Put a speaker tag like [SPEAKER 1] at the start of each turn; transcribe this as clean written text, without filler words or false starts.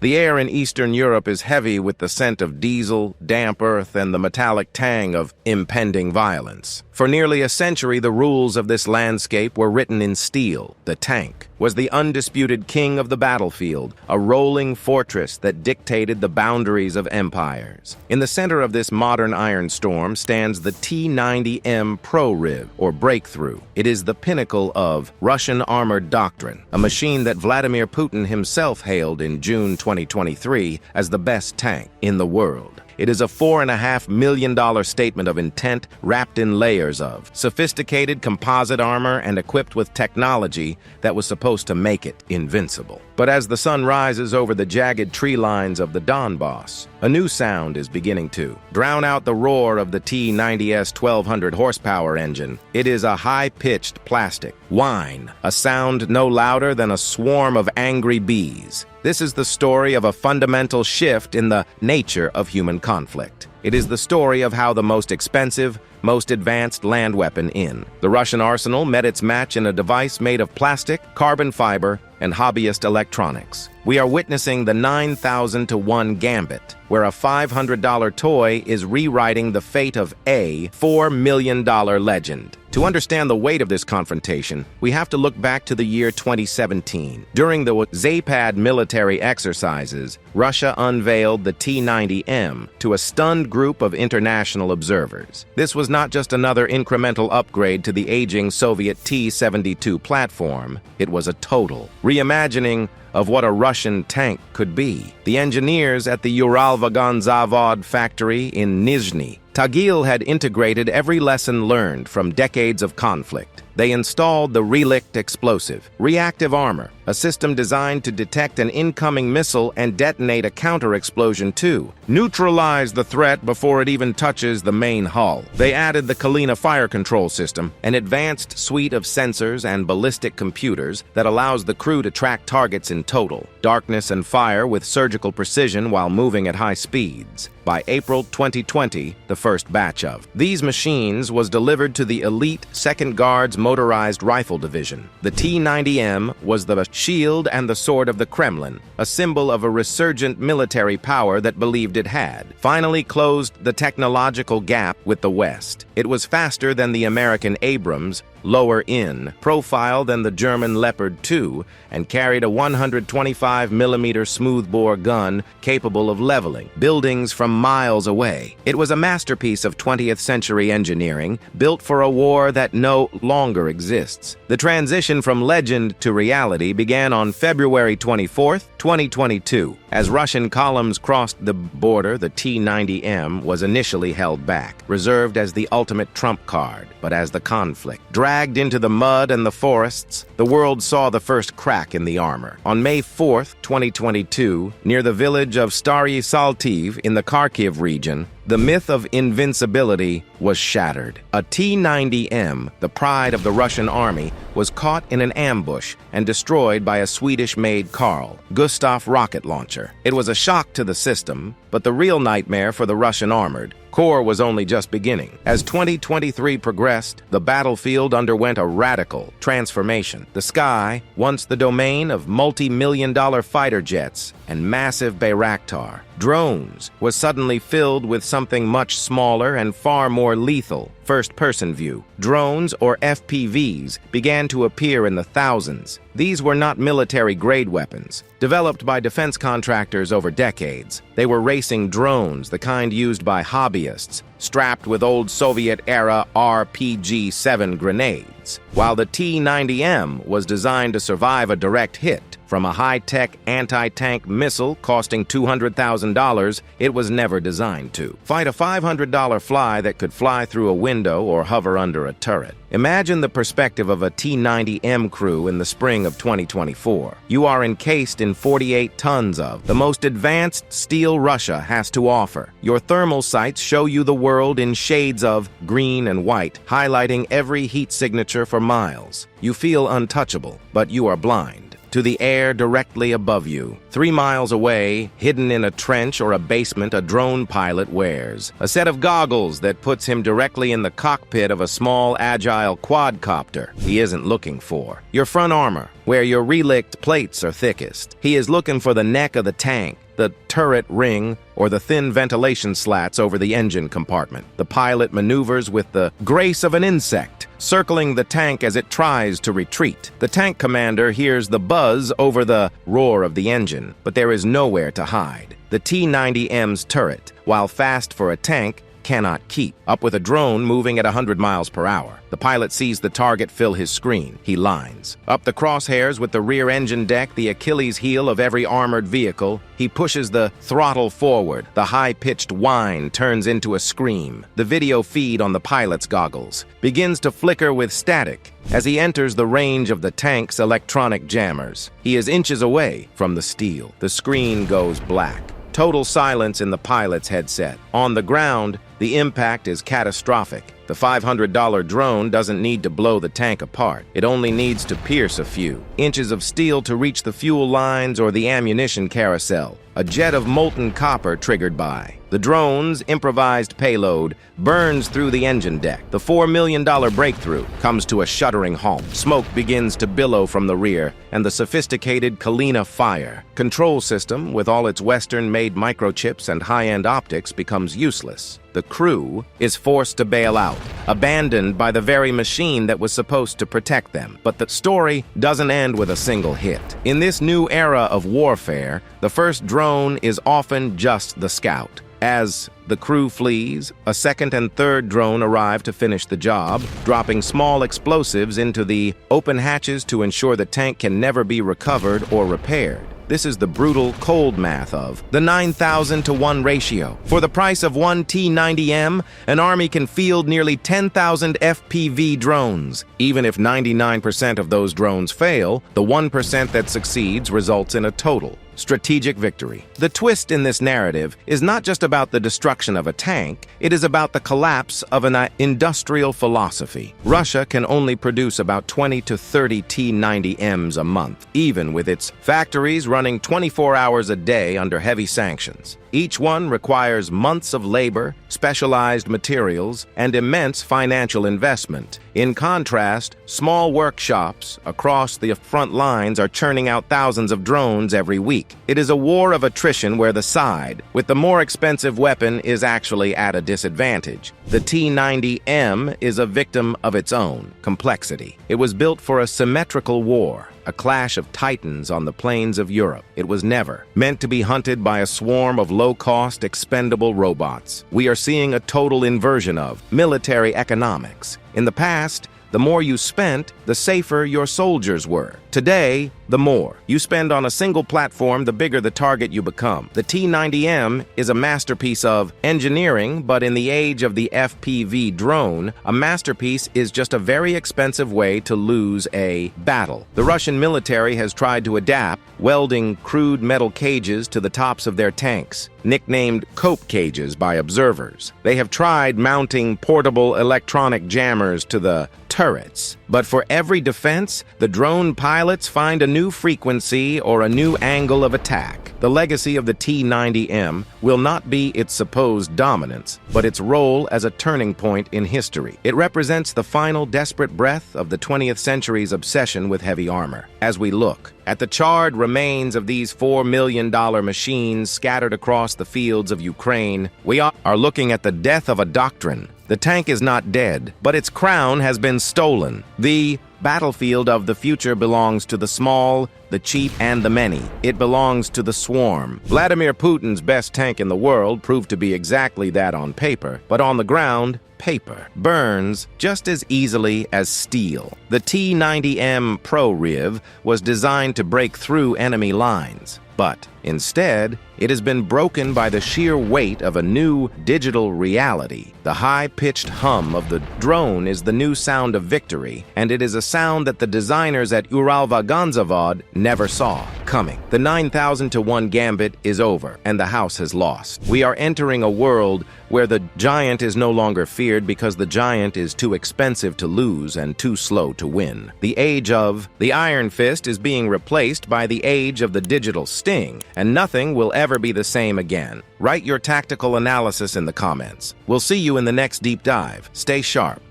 [SPEAKER 1] The air in Eastern Europe is heavy with the scent of diesel, damp earth, and the metallic tang of impending violence. For nearly a century, the rules of this landscape were written in steel. The tank was the undisputed king of the battlefield, a rolling fortress that dictated the boundaries of empires. In the center of this modern iron storm stands the T-90M Proryv, or breakthrough. It is the pinnacle of Russian armored doctrine, a machine that Vladimir Putin himself hailed in June 2023 as the best tank in the world. It is a $4.5 million statement of intent wrapped in layers of sophisticated composite armor and equipped with technology that was supposed to make it invincible. But as the sun rises over the jagged tree lines of the Donbas, a new sound is beginning to drown out the roar of the T-90's 1,200 horsepower engine. It is a high-pitched plastic whine, a sound no louder than a swarm of angry bees. This is the story of a fundamental shift in the nature of human conflict. It is the story of how the most expensive, most advanced land weapon in the Russian arsenal met its match in a device made of plastic, carbon fiber, and hobbyist electronics. We are witnessing the 9,000 to 1 gambit, where a $500 toy is rewriting the fate of a $4 million legend. To understand the weight of this confrontation, we have to look back to the year 2017. During the Zapad military exercises, Russia unveiled the T-90M to a stunned group of international observers. This was not just another incremental upgrade to the aging Soviet T-72 platform, it was a total reimagining of what a Russian tank could be. The engineers at the Uralvagonzavod factory in Nizhny Tagil had integrated every lesson learned from decades of conflict. They installed the Relict explosive, reactive armor, a system designed to detect an incoming missile and detonate a counter-explosion to neutralize the threat before it even touches the main hull. They added the Kalina fire control system, an advanced suite of sensors and ballistic computers that allows the crew to track targets in total darkness and fire with surgical precision while moving at high speeds. By April 2020, the first batch of these machines was delivered to the elite 2nd Guards Motorized Rifle Division. The T-90M was the shield and the sword of the Kremlin, a symbol of a resurgent military power that believed it had finally closed the technological gap with the West. It was faster than the American Abrams, lower in profile than the German Leopard 2, and carried a 125mm smoothbore gun capable of leveling buildings from miles away. It was a masterpiece of 20th century engineering, built for a war that no longer exists. The transition from legend to reality began on February 24, 2022. As Russian columns crossed the border, the T-90M was initially held back, reserved as the ultimate trump card. But as the conflict dragged into the mud and the forests, the world saw the first crack in the armor. On May 4, 2022, near the village of Stary Saltiv in the Kharkiv region, the myth of invincibility was shattered. A T-90M, the pride of the Russian army, was caught in an ambush and destroyed by a Swedish-made Carl Gustaf rocket launcher. It was a shock to the system, but the real nightmare for the Russian armored corps was only just beginning. As 2023 progressed, the battlefield underwent a radical transformation. The sky, once the domain of multi-million-dollar fighter jets and massive Bayraktar drones, was suddenly filled with something much smaller and far more lethal: first-person view. Drones, or FPVs, began to appear in the thousands. These were not military-grade weapons. Developed by defense contractors over decades, they were racing drones, the kind used by hobbyists, strapped with old Soviet-era RPG-7 grenades. While the T-90M was designed to survive a direct hit from a high-tech anti-tank missile costing $200,000, it was never designed to fight a $500 fly that could fly through a window or hover under a turret. Imagine the perspective of a T-90M crew in the spring of 2024. You are encased in 48 tons of the most advanced steel Russia has to offer. Your thermal sights show you the world in shades of green and white, highlighting every heat signature for miles. You feel untouchable, but you are blind to the air directly above you. 3 miles away, hidden in a trench or a basement, a drone pilot wears a set of goggles that puts him directly in the cockpit of a small, agile quadcopter he isn't looking for your front armor, where your relict plates are thickest. He is looking for the neck of the tank, the turret ring, or the thin ventilation slats over the engine compartment. The pilot maneuvers with the grace of an insect, circling the tank as it tries to retreat. The tank commander hears the buzz over the roar of the engine, but there is nowhere to hide. The T-90M's turret, while fast for a tank, cannot keep up with a drone moving at 100 miles per hour. The pilot sees the target fill his screen. He lines up the crosshairs with the rear engine deck, the Achilles heel of every armored vehicle. He pushes the throttle forward. The high-pitched whine turns into a scream. The video feed on the pilot's goggles begins to flicker with static as he enters the range of the tank's electronic jammers. He is inches away from the steel. The screen goes black. Total silence in the pilot's headset. On the ground, the impact is catastrophic. The $500 drone doesn't need to blow the tank apart. It only needs to pierce a few inches of steel to reach the fuel lines or the ammunition carousel. A jet of molten copper triggered by the drone's improvised payload burns through the engine deck. The $4 million breakthrough comes to a shuddering halt. Smoke begins to billow from the rear, and the sophisticated Kalina fire control system, with all its Western-made microchips and high-end optics, becomes useless. The crew is forced to bail out, abandoned by the very machine that was supposed to protect them. But the story doesn't end with a single hit. In this new era of warfare, the first drone is often just the scout. As the crew flees, a second and third drone arrive to finish the job, dropping small explosives into the open hatches to ensure the tank can never be recovered or repaired. This is the brutal, cold math of the 9,000-to-1 ratio. For the price of one T-90M, an army can field nearly 10,000 FPV drones. Even if 99% of those drones fail, the 1% that succeeds results in a total strategic victory. The twist in this narrative is not just about the destruction of a tank, it is about the collapse of an industrial philosophy. Russia can only produce about 20 to 30 T-90Ms a month, even with its factories running 24 hours a day under heavy sanctions. Each one requires months of labor, specialized materials, and immense financial investment. In contrast, small workshops across the front lines are churning out thousands of drones every week. It is a war of attrition where the side with the more expensive weapon is actually at a disadvantage. The T-90M is a victim of its own complexity. It was built for a symmetrical war, a clash of titans on the plains of Europe. It was never meant to be hunted by a swarm of low-cost, expendable robots. We are seeing a total inversion of military economics. In the past, the more you spent, the safer your soldiers were. Today, the more you spend on a single platform, the bigger the target you become. The T-90M is a masterpiece of engineering, but in the age of the FPV drone, a masterpiece is just a very expensive way to lose a battle. The Russian military has tried to adapt, welding crude metal cages to the tops of their tanks, nicknamed cope cages by observers. They have tried mounting portable electronic jammers to the turrets, but for every defense, the drone pilots find a new frequency or a new angle of attack. The legacy of the T-90M will not be its supposed dominance, but its role as a turning point in history. It represents the final desperate breath of the 20th century's obsession with heavy armor. As we look at the charred remains of these $4 million machines scattered across the fields of Ukraine, we are looking at the death of a doctrine. The tank is not dead, but its crown has been stolen. The battlefield of the future belongs to the small, the cheap, and the many. It belongs to the swarm. Vladimir Putin's best tank in the world proved to be exactly that on paper, but on the ground, paper burns just as easily as steel. The T-90M Proryv was designed to break through enemy lines, but Instead, it has been broken by the sheer weight of a new digital reality. The high-pitched hum of the drone is the new sound of victory, and it is a sound that the designers at Uralvagonzavod never saw coming. The 9,000-to-1 gambit is over, and the house has lost. We are entering a world where the giant is no longer feared because the giant is too expensive to lose and too slow to win. The age of the Iron Fist is being replaced by the age of the digital sting, and nothing will ever be the same again. Write your tactical analysis in the comments. We'll see you in the next deep dive. Stay sharp.